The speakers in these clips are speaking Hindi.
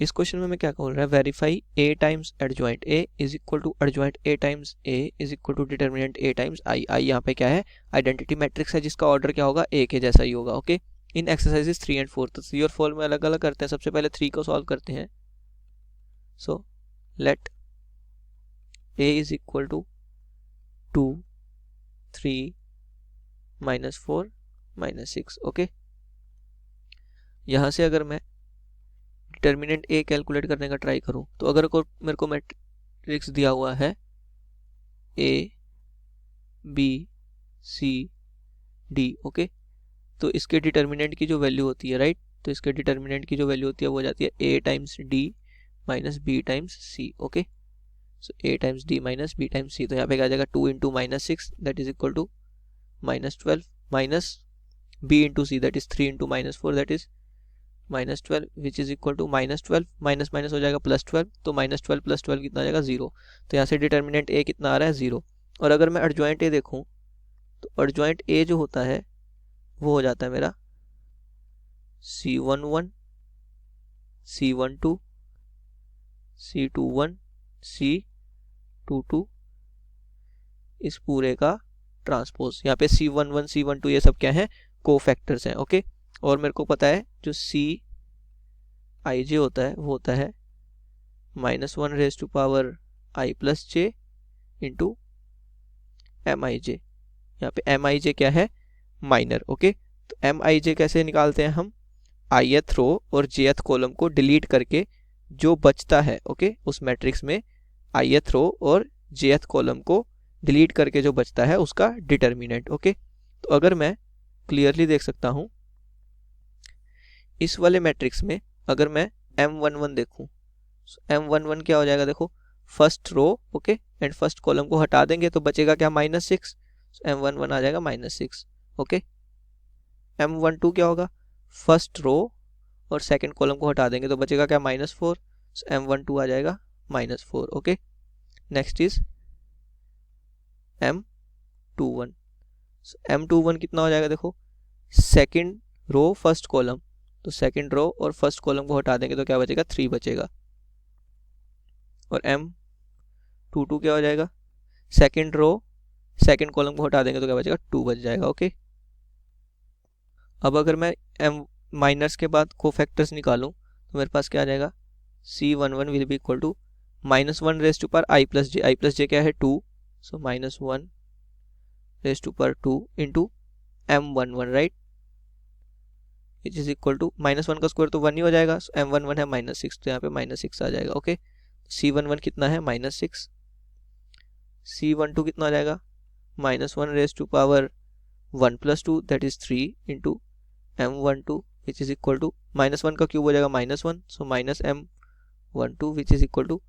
इस क्वेश्चन में मैं क्या बोल रहा है, verify a times adjoint a is equal to adjoint a times a is equal to determinant a times i। यहाँ पे क्या है, आइडेंटिटी मैट्रिक्स है जिसका ऑर्डर क्या होगा, a के जैसा ही होगा। ओके, इन एक्सरसाइजेस 3 एंड 4, तो 3 और 4 में अलग अलग करते हैं। सबसे पहले 3 को सॉल्व करते हैं। So let a is equal to 2 3 -4 -6। Okay, यहाँ से अगर मैं डिटर्मिनेंट a कैलकुलेट करने का ट्राई करूँ, तो अगर मेरे को मैट्रिक्स दिया हुआ है a b c d, okay, तो इसके डिटर्मिनेंट की जो वैल्यू होती है, राइट, तो इसके डिटर्मिनेंट की जो वैल्यू होती है वो हो जाती है a times d minus b times c। Okay, so a times d minus b times c, तो यहाँ पे क्या आ जाएगा 2 into -6 that is equal to -12 minus b into c that is 3 into -4 that is -12 which is equal to -12 minus minus हो जाएगा +12, तो -12 + 12 कितना आ जाएगा 0। तो यहाँ से डिटर्मिनेंट a कितना आ रहा है 0। और अगर मैं एडजॉइंट a देखूँ, तो एडजॉइंट a जो होता है वो हो जाता है मेरा C11 C12 C21 C22, इस पूरे का ट्रांसपोज। यहाँ पे C11 C12 ये सब क्या है, कोफैक्टर्स हैं। ओके, और मेरे को पता है जो Cij होता है वो होता है -1 raise to power i plus j into Mij। यहाँ पे Mij क्या है, माइनर। ओके, तो Mij कैसे निकालते हैं हम, ith रो और jth कॉलम को डिलीट करके जो बचता है, ओके, उस मैट्रिक्स में ith रो और jth कॉलम को डिलीट करके जो बचता है उसका डिटर्मिनेंट। ओके, तो अगर मैं क्लियरली देख सकता हूं इस वाले मैट्रिक्स में, अगर मैं M11 देखूं, M11 क्या हो जाएगा, देखो first row, okay, and first column को हटा देंगे तो बचेगा क्या, -6, M11 आ जाएगा -6। ओके, M12 क्या होगा, फर्स्ट रो और सेकंड कॉलम को हटा देंगे तो बचेगा क्या, -4, M12 आ जाएगा -4। Okay, next is M21, M21 कितना हो जाएगा, देखो सेकंड रो फर्स्ट कॉलम, तो सेकंड रो और फर्स्ट कॉलम को हटा देंगे तो क्या बचेगा, 3 बचेगा। और M22 क्या हो जाएगा, सेकंड रो सेकंड कॉलम को हटा देंगे तो क्या बचेगा, 2 बच जाएगा। ओके, अब अगर मैं M माइनर्स के बाद कोफैक्टर्स निकालूं तो मेरे पास क्या आ जाएगा, C11 will be equal to -1 raise to power i plus j क्या है 2, so -1 raise to power 2 into M11, right, which is equal to -1 का स्क्वायर तो 1 ही हो जाएगा, सो M11 है -6, तो यहाँ पे -6 आ जाएगा। ओके, C11 कितना है -6, C12 कितना आ जाएगा -1 raise to power 1 + 2 that is 3 into M12 which is equal to -1 का क्यूब हो जाएगा -1, so -M12 which is equal to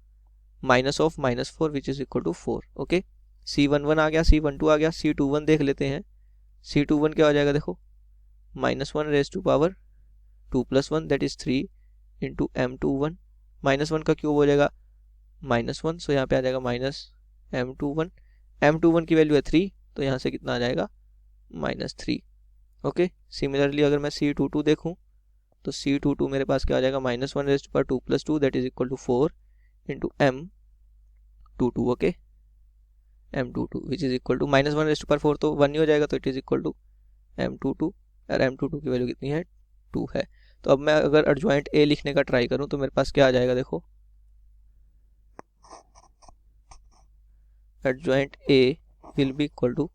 -4 which is equal to 4। Okay, C11 आ गया, C12 आ गया, C21 देख लेते हैं। C21 क्या हो जाएगा, देखो -1 raise to power 2 + 1 that is 3 into M21, -1 का क्यूब हो जाएगा -1, सो यहाँ पे आ जाएगा -M21, M21 की वैल्यू है 3, तो यहाँ से कितना आ जाएगा -3। ओके, सिमिलरली अगर मैं C22 देखूं तो C22 मेरे पास क्या आ जाएगा, -1 raise to power 2 + 2 that is equal to 4 into M22। Okay, M22 which is equal to -1 raise to power 4 तो 1 ही हो जाएगा, तो it is equal to M22, और M22 की वैल्यू कितनी है, 2 है। तो अब मैं अगर एडजॉइंट A लिखने का ट्राई करूं तो मेरे पास क्या आ जाएगा, देखो adjoint A will be equal to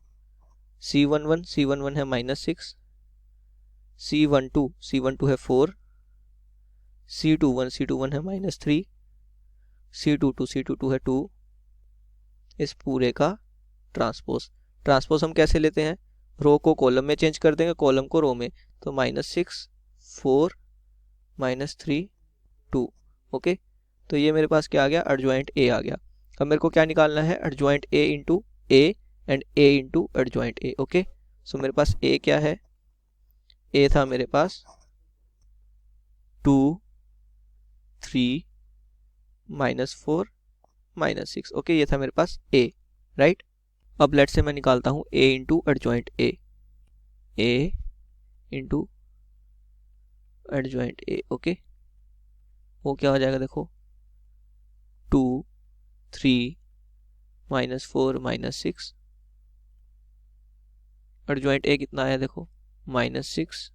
C11 है -6, C12 है 4, C21 है -3, C22 है 2, इस पूरे का ट्रांसपोज हम कैसे लेते हैं, रो को कॉलम में चेंज कर देंगे, कॉलम को रो में, तो -6 4 -3 2। ओके, तो ये मेरे पास क्या आ गया, एडजॉइंट A आ गया। अब मेरे को क्या निकालना है, adjoint A into A and A into adjoint A। Okay, so मेरे पास A क्या है, A था मेरे पास 2 3 -4 -6। ओके, ये था मेरे पास A, राइट। अब लेट से मैं निकालता हूँ A into adjoint A into adjoint A। Okay, वो क्या हो जाएगा देखो, 2 3 -4 -6, एडजॉइंट ए कितना आया देखो, -6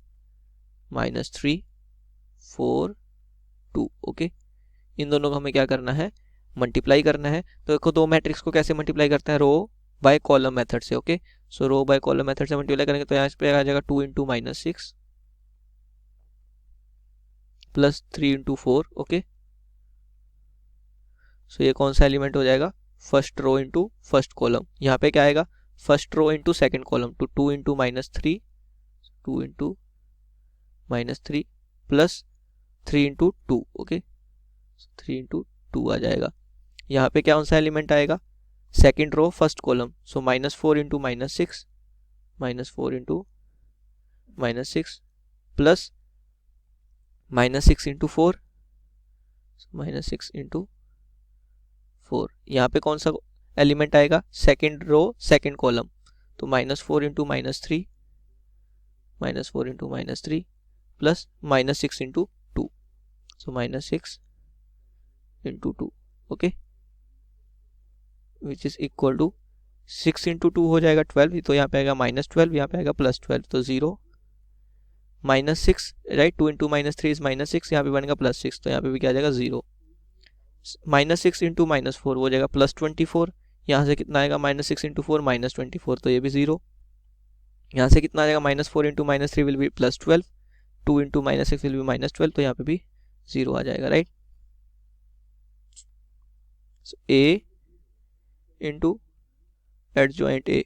-3 4 2। ओके, इन दोनों को हमें क्या करना है, मल्टीप्लाई करना है। तो देखो दो मैट्रिक्स को कैसे मल्टीप्लाई करते हैं, रो बाय कॉलम मेथड से। Okay, so row by column method से मल्टीप्लाई करेंगे तो यहाँ पे आ जाएगा 2 × -6 प्लस 3 × 4। ओके, सो ये कौन सा एलिमेंट हो जाएगा, first row into first column. यहाँ पे क्या आएगा, first row into second column, तो 2 × -3 2 × -3 प्लस 3 × 2। ओके, 3 × 2 आ जाएगा। यहाँ पे क्या कौन सा एलिमेंट आएगा, second row first column, so -4 × -6 -4 × -6 plus -6 × 4 -6 × 4। यहाँ पे कौन सा एलिमेंट आएगा, सेकेंड रो सेकेंड कॉलम, तो -4 × -3 -4 × -3 plus -6 × 2, so -6 × 2। Okay, which is equal to 6 × 2 हो जाएगा 12, तो यहाँ पे आएगा -12, यहाँ पे आएगा +12, तो 0 -6 राइट, 2 × -3 इज -6, यहाँ पे बनेगा +6, तो यहाँ पे भी क्या आ जाएगा 0। -6 × -4 हो जाएगा +24, यहाँ से कितना आएगा, -6 × 4 -24, तो ये भी 0। यहाँ से कितना आ जाएगा, -4 × -3 विल बी +12, 2 × -6 विल बी -12, तो यहाँ पे भी 0 आ जाएगा right. So A into adjoint A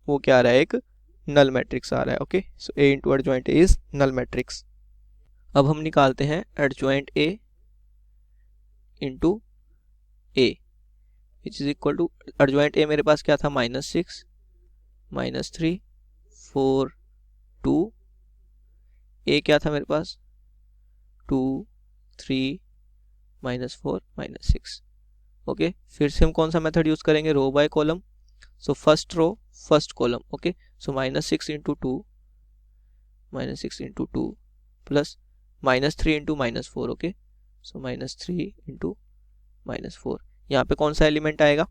वो क्या आ रहा है, एक नल मैट्रिक्स आ रहा है। Okay, so A into adjoint A is null matrix. अब हम निकालते हैं adjoint A into A which is equal to, adjoint A मेरे पास क्या था, -6 -3 4 2, A क्या था मेरे पास 2 3 -4 -6। ओके, फिर से हम कौन सा मेथड यूज करेंगे, row by column, so first row first column. Okay, so -6 × 2 -6 × 2 plus -3 × -4। Okay, so -3 × -4। यहाँ पे कौन सा एलिमेंट आएगा,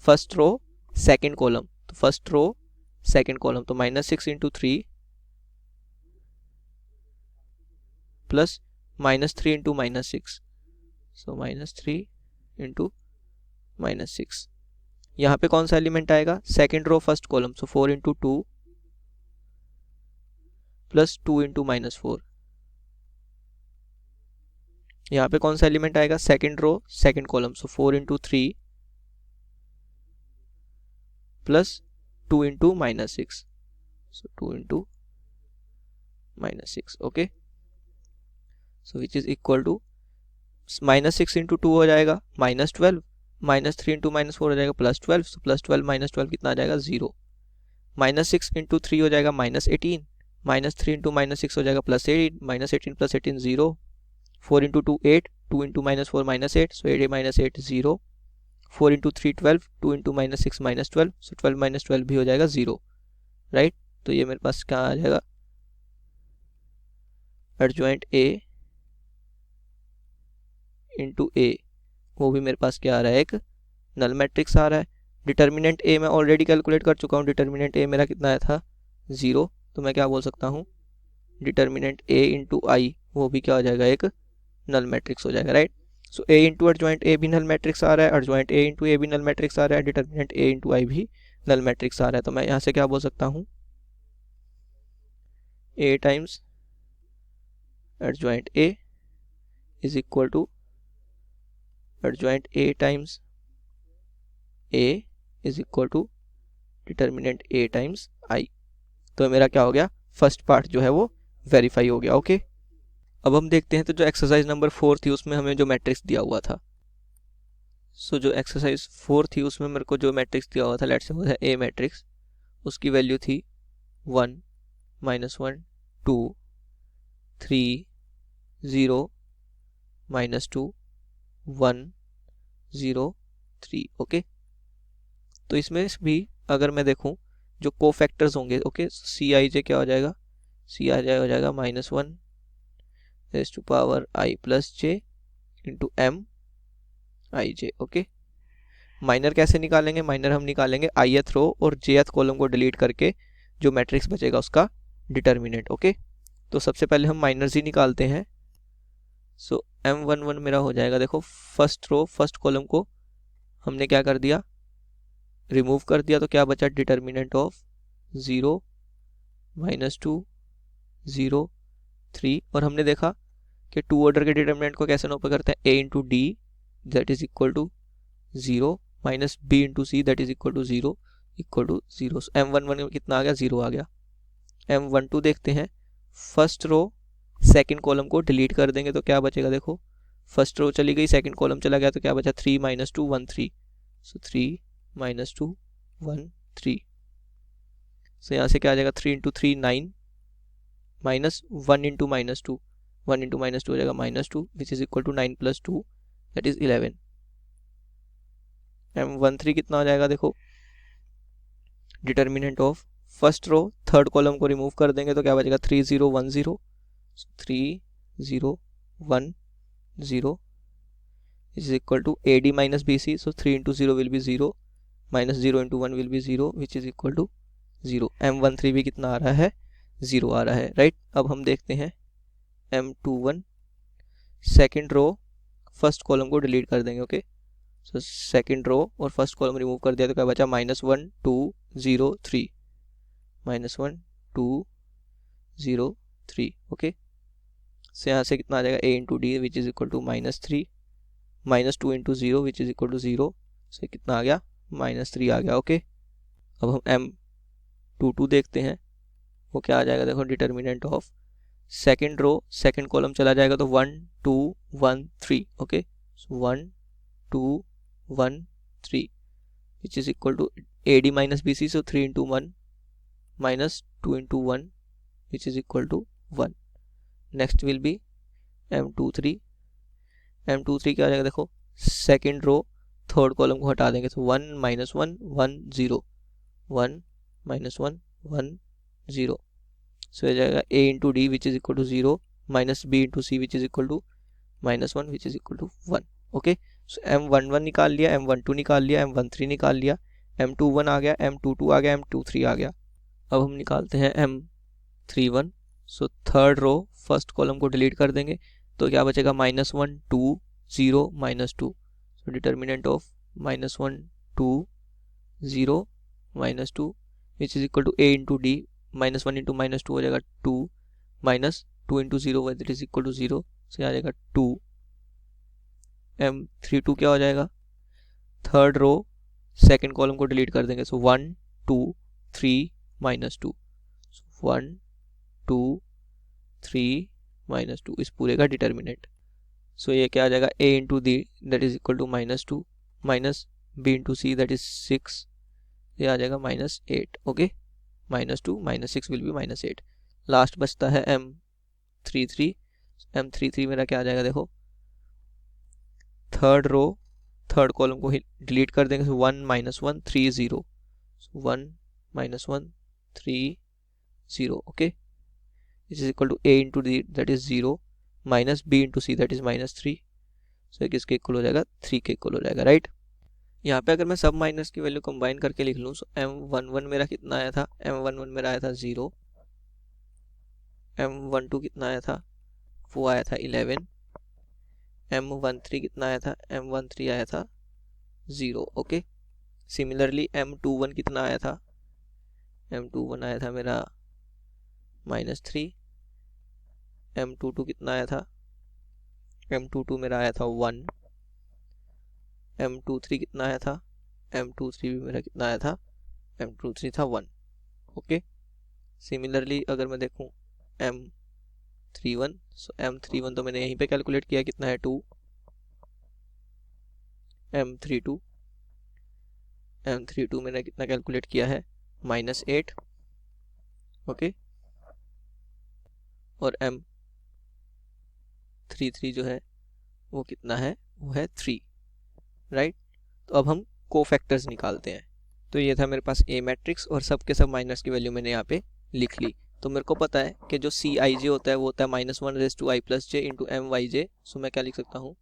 फर्स्ट रो सेकेंड कॉलम, तो फर्स्ट रो सेकेंड कॉलम, तो -6 × 3 प्लस -3 × -6, सो -3 × -6। यहाँ पे कौन सा एलिमेंट आएगा, second row first column, so 4 × 2 plus 2 × -4। यहाँ पे कौन सा एलिमेंट आएगा, second row second column, so 4 × 3 plus 2 × -6, so 2 × -6। Okay, so which is equal to -6 × 2 हो जाएगा -12, -3 × -4 हो जाएगा +12, सो +12 -12 कितना आ जाएगा 0। -6 × 3 हो जाएगा -18, -3 × -6 हो जाएगा +8, -18 + 18 0, 4 × 2 8, 2 × -4 -8, सो 8 -8 0, 4 × 3 12, 2 × -6 -12, सो 12 -12 भी हो जाएगा 0 राइट। तो ये मेरे पास क्या आ जाएगा, एडजॉइंट A इंटू A वो भी मेरे पास क्या आ रहा है, एक नल मैट्रिक्स आ रहा है। डिटर्मिनेंट A मैं ऑलरेडी कैलकुलेट कर चुका हूँ, डिटर्मिनेंट A मेरा कितना आया था 0, तो मैं क्या बोल सकता हूँ, डिटर्मिनेंट A इंटू I वो भी क्या हो जाएगा, एक नल मैट्रिक्स हो जाएगा right. So A into adjoint A भी नल मैट्रिक्स आ रहा है, एडजॉइंट A इंटू A भी नल मैट्रिक्स आ रहा है, डिटर्मिनेंट A इंटू I भी नल मैट्रिक्स आ रहा है। तो मैं यहाँ से क्या बोल सकता हूँ, A times adjoint A is equal to adjoint A times A is equal to determinant A times I। तो मेरा क्या हो गया, फर्स्ट पार्ट जो है वो वेरीफाई हो गया। ओके, अब हम देखते हैं तो जो एक्सरसाइज नंबर 4 थी उसमें हमें जो मैट्रिक्स दिया हुआ था। सो जो एक्सरसाइज 4 थी उसमें मेरे को जो मैट्रिक्स दिया हुआ था, लेट्स से वो है A मैट्रिक्स, उसकी वैल्यू थी 1 -1 2 3 0 -2 1 0 3। ओके, तो इसमें भी अगर मैं देखूं जो कोफैक्टर्स होंगे, ओके, Cij क्या हो जाएगा, Cij हो जाएगा -1 raised to power I plus j into M I J. Okay, minor कैसे निकालेंगे? माइनर हम निकालेंगे ith रो और jth कॉलम को डिलीट करके जो मैट्रिक्स बचेगा उसका डिटर्मिनेंट। ओके, तो सबसे पहले हम माइनर्स ही निकालते हैं। सो M11 मेरा हो जाएगा, देखो फर्स्ट रो फर्स्ट कॉलम को हमने क्या कर दिया, रिमूव कर दिया, तो क्या बचा? Determinant of 0 -2 0 3। और हमने देखा कि टू ऑर्डर के डिटर्मिनेंट को कैसे नोट करते हैं, a into D that is equal to 0 minus b into C that is equal to 0 equal to 0। M11 में कितना आ गया? 0 आ गया। M12 देखते हैं, फर्स्ट रो सेकंड कॉलम को डिलीट कर देंगे तो क्या बचेगा? देखो फर्स्ट रो चली गई, सेकंड कॉलम चला गया, तो क्या बचा? 3 - 2 1 3। सो 3 - 2 1 3। सो यहाँ से क्या आ जाएगा? 3 इंटू 3 9 माइनस 1 इंटू -2 1 इंटू -2 हो जाएगा -2 which is equal to 9 + 2 that is 11। M13 कितना हो जाएगा? देखो determinant of first row third column को रिमूव कर देंगे तो क्या बचेगा? 3 0 1 0 3 0 1 0 is equal to AD minus BC. So 3 into 0 will be 0 minus 0 into 1 will be 0 which is equal to 0। M13 भी कितना आ रहा है? 0 आ रहा है, राइट। अब हम देखते हैं M21 second row first column को डिलीट कर देंगे। ओके, सो सेकेंड रो और फर्स्ट कॉलम रिमूव कर दिया तो क्या बचा? -1 2 0 3 -1 2 0 3। ओके, से यहाँ से कितना आ जाएगा? a into D which is equal to -3 -2 into 0 which is equal to 0। से कितना आ गया? -3 आ गया। ओके, अब हम M22 देखते हैं, वो क्या आ जाएगा? देखो determinant of second row second column चला जाएगा तो 1 2 1 3। Okay, 1 2 1 3 which is equal to AD minus BC। So 3 into 1 minus 2 into 1 which is equal to 1। Next will be M23 क्या हो जाएगा? देखो सेकेंड रो थर्ड कॉलम को हटा देंगे तो 1 -1 1 0 1 -1 1 0। सो हो जाएगा a into D which is equal to 0 minus b into C which is equal to -1 which is equal to 1। Okay, so M11 निकाल लिया, M12 निकाल लिया, M13 निकाल लिया, M21 आ गया, M22 आ गया, M23 आ गया। अब हम निकालते हैं M31। So third row first column को डिलीट कर देंगे तो क्या बचेगा? -1 2 0 -2। So determinant of -1 2 0 -2 which is equal to a into D -1 into -2 हो जाएगा 2 minus 2 into 0 that is equal to 0। से आ जाएगा 2। M32 क्या हो जाएगा? थर्ड रो सेकेंड कॉलम को डिलीट कर देंगे सो 1 2 3 -2 1 2 3 -2 इस पूरे का डिटर्मिनेंट। सो ये क्या आ जाएगा? a into D that is equal to -2 minus b into C that is 6। ये आ जाएगा -8। Okay, -2 -6 will be -8। लास्ट बचता है M33 मेरा क्या आ जाएगा? देखो थर्ड रो थर्ड कॉलम को डिलीट कर देंगे 1 -1 3 0 1 -1 3 0। Okay, this is equal to a into D that is 0 minus b into C that is -3। So किसके इक्वल हो जाएगा? 3 के इक्वल हो जाएगा, राइट। यहाँ पे अगर मैं सब माइनस की वैल्यू कंबाइन करके लिख लूँ सो M11 मेरा कितना आया था? M11 मेरा आया था 0। M12 कितना आया था? वो आया था 11। M13 कितना आया था? M13 आया था 0। ओके, सिमिलरली M21 कितना आया था? M21 आया था मेरा -3। M22 कितना आया था? M22 मेरा आया था 1। M23 कितना आया था? M23 भी मेरा कितना आया था? M23 था 1। ओके, सिमिलरली अगर मैं देखूं M31 सो M31 तो मैंने यहीं पे कैलकुलेट किया, कितना है? 2। M32 मैंने कितना कैलकुलेट किया है? -8। ओके, और M33 जो है वो कितना है? वो है 3, राइट। तो अब हम कोफैक्टर्स निकालते हैं। तो ये था मेरे पास A मैट्रिक्स और सब के सब माइनस की वैल्यू मैंने यहाँ पे लिख ली। तो मेरे को पता है कि जो CIJ होता है वो होता है -1 raised to I plus j into MYJ। सो मैं क्या लिख सकता हूँ?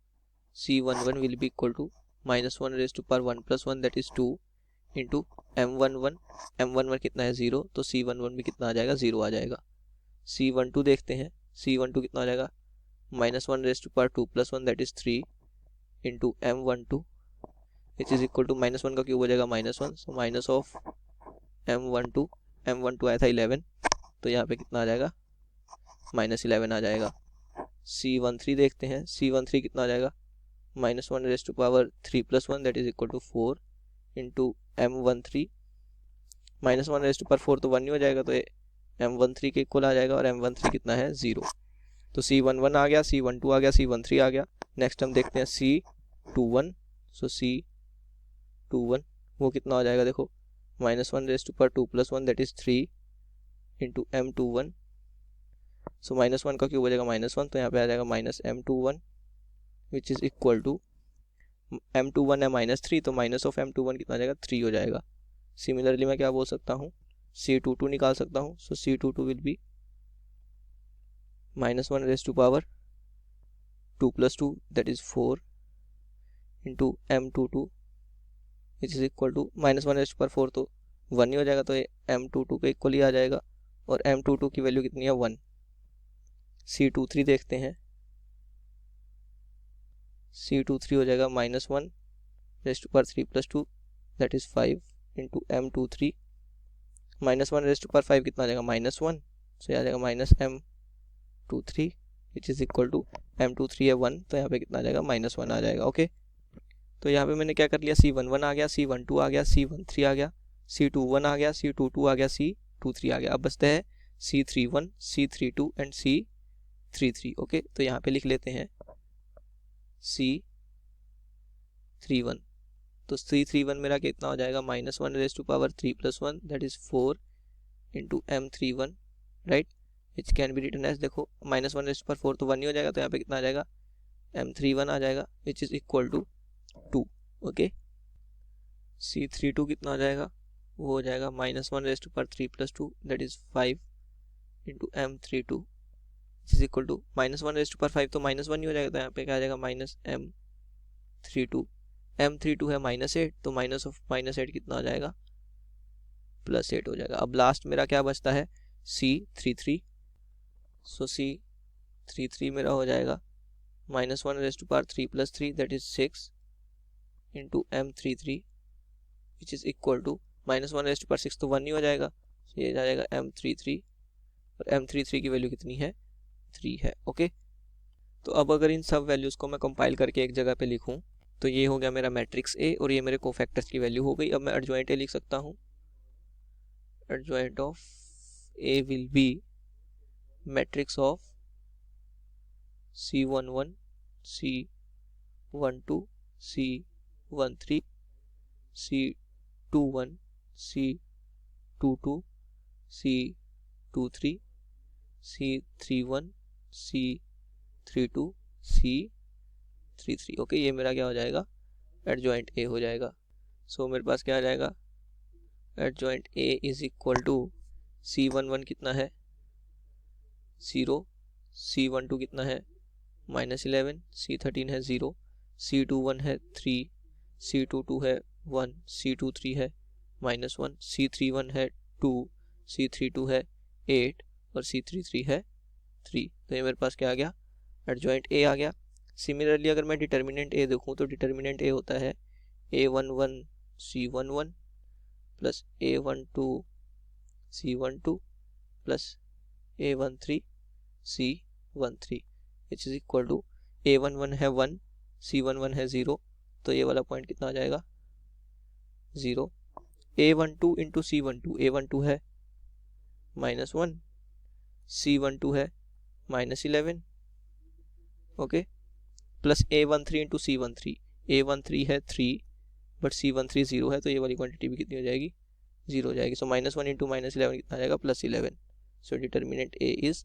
C11 will be equal to minus 1 raised to power 1 plus 1 that is 2 into M11 कितना है 0, तो C11 भी कितना आ जाएगा 0 आ जाएगा। C12 देखते हैं, C12 कितना आ जाएगा minus 1 raise to power 2 plus 1 that is 3 into M12 which is equal to minus 1 का क्यूब हो जाएगा minus 1, so minus of M12 आया था 11, तो यहाँ पे कितना आ जाएगा माइनस 11 आ जाएगा। C13 देखते हैं, C13 कितना आ जाएगा minus 1 raise to power 3 plus 1 that is equal to 4 into M13 minus 1 raise to power 4 तो 1 नहीं हो जाएगा, तो M13 के इक्वल आ जाएगा और M13 कितना है 0। तो C11 आ गया, C12 आ गया, C13 आ गया। नेक्स्ट हम देखते हैं C21, सो C21 वो कितना हो जाएगा देखो minus 1 raise to power 2 plus 1 that is 3 into M21, so minus 1 का क्यूब हो जाएगा माइनस 1, तो यहाँ पे आ जाएगा minus M21 which is equal to M21 है माइनस 3, तो माइनस ऑफ M21 कितना आ जाएगा 3 हो जाएगा। सिमिलरली मैं क्या बोल सकता हूँ C22 निकाल सकता हूँ, so C22 will be minus 1 raise to power 2 plus 2 that is 4 into M22 which is equal to minus 1 raise to power 4 तो 1 ही हो जाएगा, तो M22 के इक्वल ही आ जाएगा और M22 की वैल्यू कितनी है 1। C23 देखते हैं, C23 हो जाएगा minus 1 raise to power 3 plus 2 that is 5 into M23 minus 1 raise to power 5 कितना आ जाएगा माइनस 1, सो आ जाएगा minus M23 which is equal to M23 है 1, तो यहाँ पे कितना आ जाएगा माइनस 1 आ जाएगा। ओके, तो यहाँ पे मैंने क्या कर लिया C11 आ गया, C12 आ गया, C13 आ गया, C21 आ गया, C22 आ गया, C23 आ गया। अब बचते हैं C31, C32 and C33। Okay, तो यहाँ पे लिख लेते हैं C31, तो C31 मेरा कितना हो जाएगा minus 1 raise to power 3 plus 1 that is 4 into M31 right, which can be written as, देखो माइनस 1 रेज टू पावर 4 तो 1 नहीं हो जाएगा, तो यहाँ पे कितना आ जाएगा M31 आ जाएगा which is equal to 2। Okay, C32 कितना आ जाएगा, वो हो जाएगा minus 1 raise to power 3 plus 2 that is 5 into M32 which is equal to minus 1 raise to power 5 तो माइनस 1 नहीं हो जाएगा, तो यहाँ पे क्या आ जाएगा माइनस M32 है माइनस 8, तो माइनस ऑफ माइनस 8 कितना आ जाएगा प्लस 8 हो जाएगा। अब लास्ट मेरा क्या बचता है C33, सो C33 मेरा हो जाएगा minus 1 raise to power 3 plus 3 that is 6 into M33 which is equal to minus 1 raise to power 6 तो 1 नहीं हो जाएगा, so ये आ जाएगा M33 और M33 की वैल्यू कितनी है 3 है। ओके, तो अब अगर इन सब वैल्यूज़ को मैं कंपाइल करके एक जगह पे लिखूं तो ये हो गया मेरा मैट्रिक्स ए और ये मेरे कोफैक्टर्स की वैल्यू हो गई। अब मैं एडजॉइंट ए लिख सकता हूँ, adjoint of A will be matrix of C11, C12, C13, C21, C22, C23, C31, C32, C33। Okay, ये मेरा क्या हो जाएगा एडजॉइंट ए हो जाएगा। सो मेरे पास क्या आ जाएगा adjoint A is equal to C11 कितना है 0, C12 कितना है -11, C13 है 0, C21 है 3, C22 है 1, C23 है -1, C31 है 2, C32 है 8 और C33 है 3। तो ये मेरे पास क्या आ गया एडजॉइंट ए आ गया। सिमिलरली अगर मैं डिटर्मिनेंट ए देखूं तो डिटर्मिनेंट ए होता है A11 C11 plus A12 C12 plus A13 C13 which is equal to A11 है 1, C11 है 0, तो ये वाला पॉइंट कितना आ जाएगा 0। A12 इंटू C12, A12 है -1, C12 है -11 okay, plus A13 into C13, A13 है 3 बट C13 0 है, तो ये वाली क्वांटिटी भी कितनी हो जाएगी 0 हो जाएगी। सो -1 इंटू -11 कितना आ जाएगा +11। So determinant A is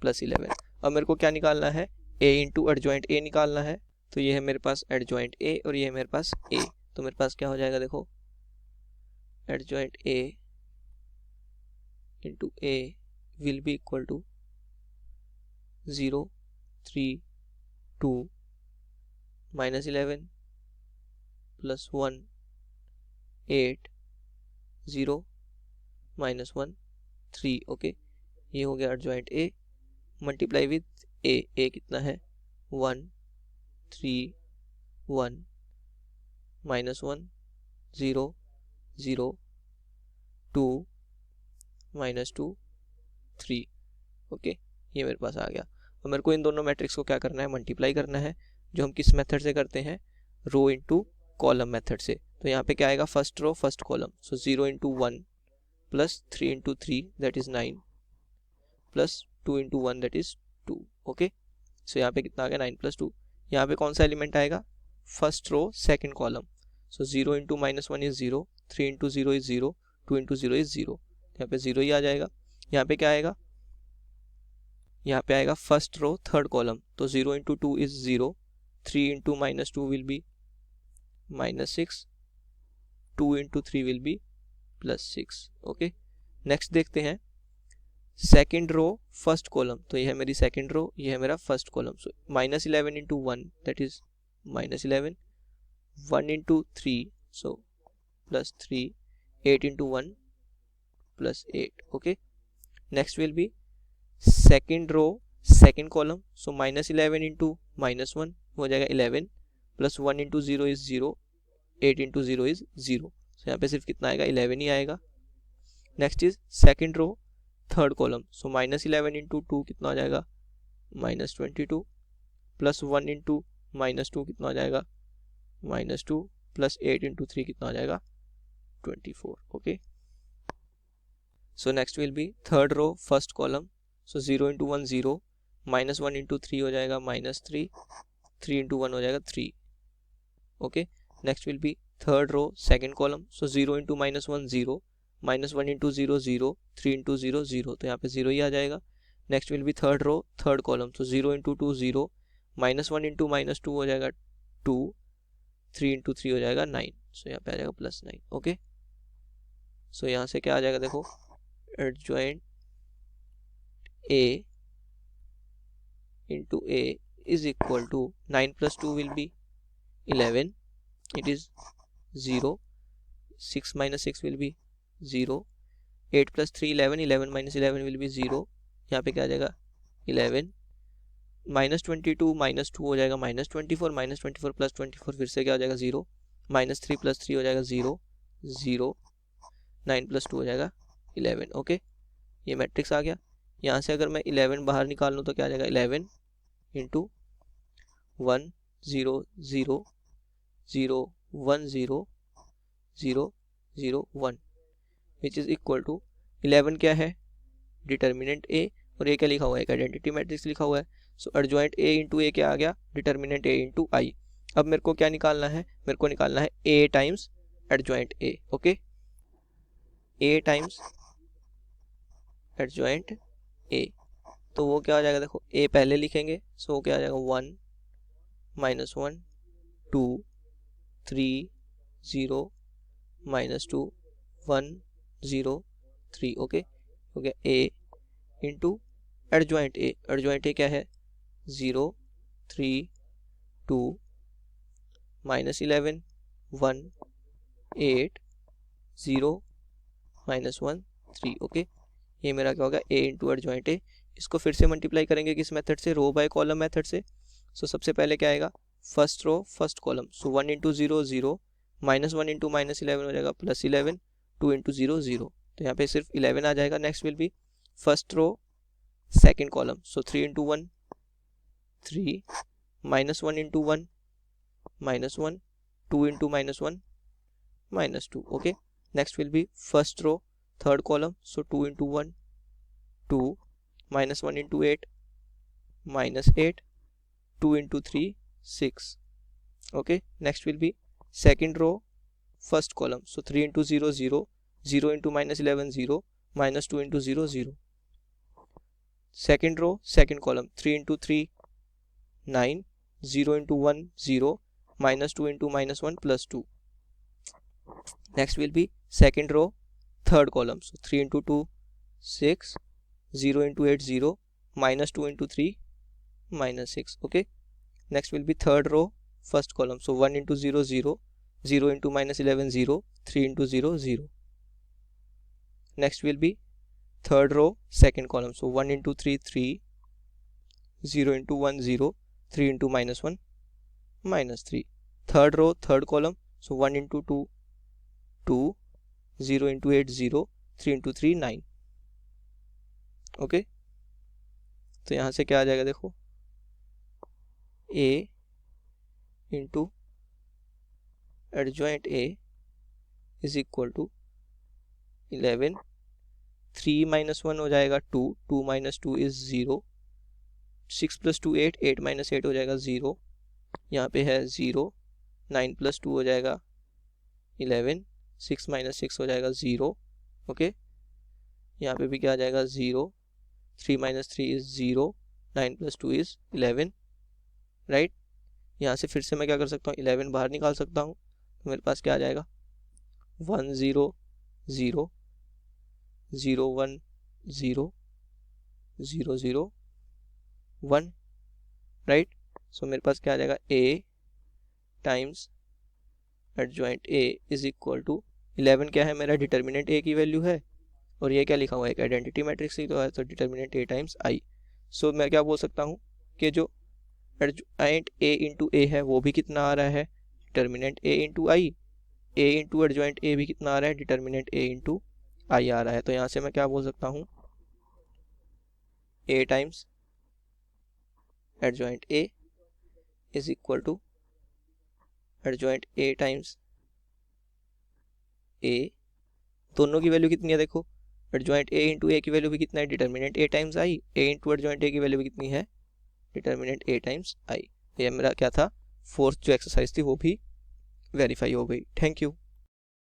+11। अब मेरे को क्या निकालना है A इंटू एडजॉइंट A निकालना है, तो ये है मेरे पास एडजॉइंट A और ये है मेरे पास A। तो मेरे पास क्या हो जाएगा देखो adjoint A into A will be equal to 0 3 2 -11 + 1 8 0 -1 3। Okay, ये हो गया एडजॉइंट ए। मल्टीप्लाई विथ ए कितना है 1 3 1 -1 0 0 2 -2 3। ओके, ये मेरे पास आ गया। और मेरे को इन दोनों मैट्रिक्स को क्या करना है, मल्टीप्लाई करना है, जो हम किस मेथड से करते हैं, रो इनटू कॉलम मेथड से। तो यहाँ पे क्या आएगा, first row first column, so 0 × 1 plus 3 × 3 that is 9 plus 2 × 1 that is 2। Okay, so यहाँ पे कितना आ गया 9 + 2। यहाँ पे कौन सा एलिमेंट आएगा, first row second column, so 0 × -1 is 0, 3 × 0 is 0, 2 × 0 is 0, यहाँ पे 0 ही आ जाएगा। यहाँ पे क्या आएगा, यहाँ पे आएगा फर्स्ट रो थर्ड कॉलम, तो 0 × 2 is 0, 3 × -2 will be -6, 2 × 3 will be +6। Okay, next देखते हैं सेकेंड रो फर्स्ट कॉलम, तो ये है मेरी सेकेंड रो, ये है मेरा first column. So -11 × 1 that is -11, 1 × 3 so +3, 8 × 1 +8। Okay, next will be second row second column, so -11 × -1 हो जाएगा 11, प्लस 1 × 0 इज 0, 8 × 0 इज 0, सो यहाँ पे सिर्फ कितना आएगा 11 ही आएगा। Next is second row third column, so -11 × 2 कितना आ जाएगा -22, प्लस 1 × -2 कितना आ जाएगा -2, प्लस 8 × 3 कितना आ जाएगा 24। Okay, so next will be third row first column, so 0 × 1 0, -1 × 3 हो जाएगा -3, 3 × 1 हो जाएगा 3। Okay, next will be third row second column, so 0 × -1 0, -1 × 0 0, 3 × 0 0, तो यहाँ पे 0 ही आ जाएगा। Next will be third row third column, so 0 × 2 0, -1 × -2 हो जाएगा 2, 3 × 3 हो जाएगा 9, सो यहाँ पे आ जाएगा +9। ओके, सो यहाँ से क्या आ जाएगा, देखो adjoint A into A is equal to 9 + 2 will be 11, it is 0, 6 - 6 will be 0, 8 + 3 11, 11 - 11 will be 0, यहाँ पे क्या आ जाएगा 11, -22 -2 हो जाएगा -24, -24 + 24 फिर से क्या हो जाएगा 0, -3 + 3 हो जाएगा 0 0, 9 + 2 हो जाएगा 11। ओके, ये मैट्रिक्स आ गया। यहाँ से अगर मैं 11 बाहर निकाल लूँ तो क्या आ जाएगा 11 × 1 0 0 0 1 0 0 0 1 विच इज इक्वल टू 11 क्या है, डिटर्मिनेंट ए, और ये क्या लिखा हुआ है, एक आइडेंटिटी मैट्रिक्स लिखा हुआ है। सो एडजॉइंट ए × ए क्या आ गया, डिटर्मिनेंट ए × आई। अब मेरे को क्या निकालना है, मेरे को निकालना है A times adjoint A. Okay, A times adjoint A, तो वो क्या हो जाएगा, देखो ए पहले लिखेंगे, सो क्या आ जाएगा 1 -1 2 3 0 -2 1 0 3। ओके, हो गया A into adjoint A. Adjoint A क्या है 0 3 2 -11 1 8 0 -1 3। ओके, ये मेरा क्या होगा ए इंटू एडजॉइंट ए। इसको फिर से मल्टीप्लाई करेंगे किस मेथड से, रो बाय कॉलम मेथड से। सो सबसे पहले क्या आएगा, फर्स्ट रो फर्स्ट कॉलम, सो 1 × 0 0, -1 × -11 हो जाएगा +11, 2 × 0 0, तो यहाँ पे सिर्फ 11 आ जाएगा। Next will be first row second column, so 3 × 1 3, -1 × 1 -1, 2 × -1 -2। Okay, next will be first row third column, so 2 × 1 2, -1 × 8 -8, 2 × 3 6। okay, next will be second row first column, so 3 × 0 0, 0 × -11 0, -2 × 0 0. Second row second column, 3 × 3 9, 0 × 1 0, -2 × -1 +2. Next will be second row third column, so 3 × 2 6, 0 × 8 0, -2 × 3 -6. okay, next will be third row first column, so 1 into 0 0, 0 into -11 0, 3 into 0 0. Next will be third row second column, so 1 into 3 3, 0 into 1 0, 3 into -1 -3. Third row third column, so 1 into 2 2, 0 into 8 0, 3 into 3 9. Okay, तो यहाँ से क्या आ जाएगा, देखो a into adjoint a is equal to 11, 3 - 1 हो जाएगा 2, 2 - 2 इज 0, 6 + 2 8, 8 - 8 हो जाएगा 0, यहाँ पे है 0, 9 + 2 हो जाएगा 11, 6 - 6 हो जाएगा 0. ओके, यहाँ पे भी क्या आ जाएगा 0, 3 - 3 इज 0, 9 + 2 इज 11, राइट. यहाँ से फिर से मैं क्या कर सकता हूँ, 11 बाहर निकाल सकता हूँ, तो मेरे पास क्या आ जाएगा 1 0 0, 0 1 0, 0 0 1, राइट. सो मेरे पास क्या आ जाएगा a times adjoint a is equal to 11 क्या है मेरा डिटर्मिनेंट a की वैल्यू है, और ये क्या लिखा हुआ है, एक आइडेंटिटी मैट्रिक्स लिखा हुआ है, तो डिटर्मिनेंट a टाइम्स i. सो मैं क्या बोल सकता हूँ कि जो एडजॉइंट a इंटू a है वो भी कितना आ रहा है, determinant a into i, a into adjoint a भी कितना आ रहा है, डिटर्मिनेंट a इंटू i आ रहा है. तो यहाँ से मैं क्या बोल सकता हूँ, a times adjoint a is equal to adjoint a times a, दोनों की वैल्यू कितनी है, देखो एडजॉइंट a इंटू a की वैल्यू भी कितना है, determinant a times i, a into adjoint a की वैल्यू भी कितनी है, डिटर्मिनेंट a टाइम्स i. ये मेरा क्या था, फोर्थ जो एक्सरसाइज थी वो भी वेरीफाई हो गई. Thank you.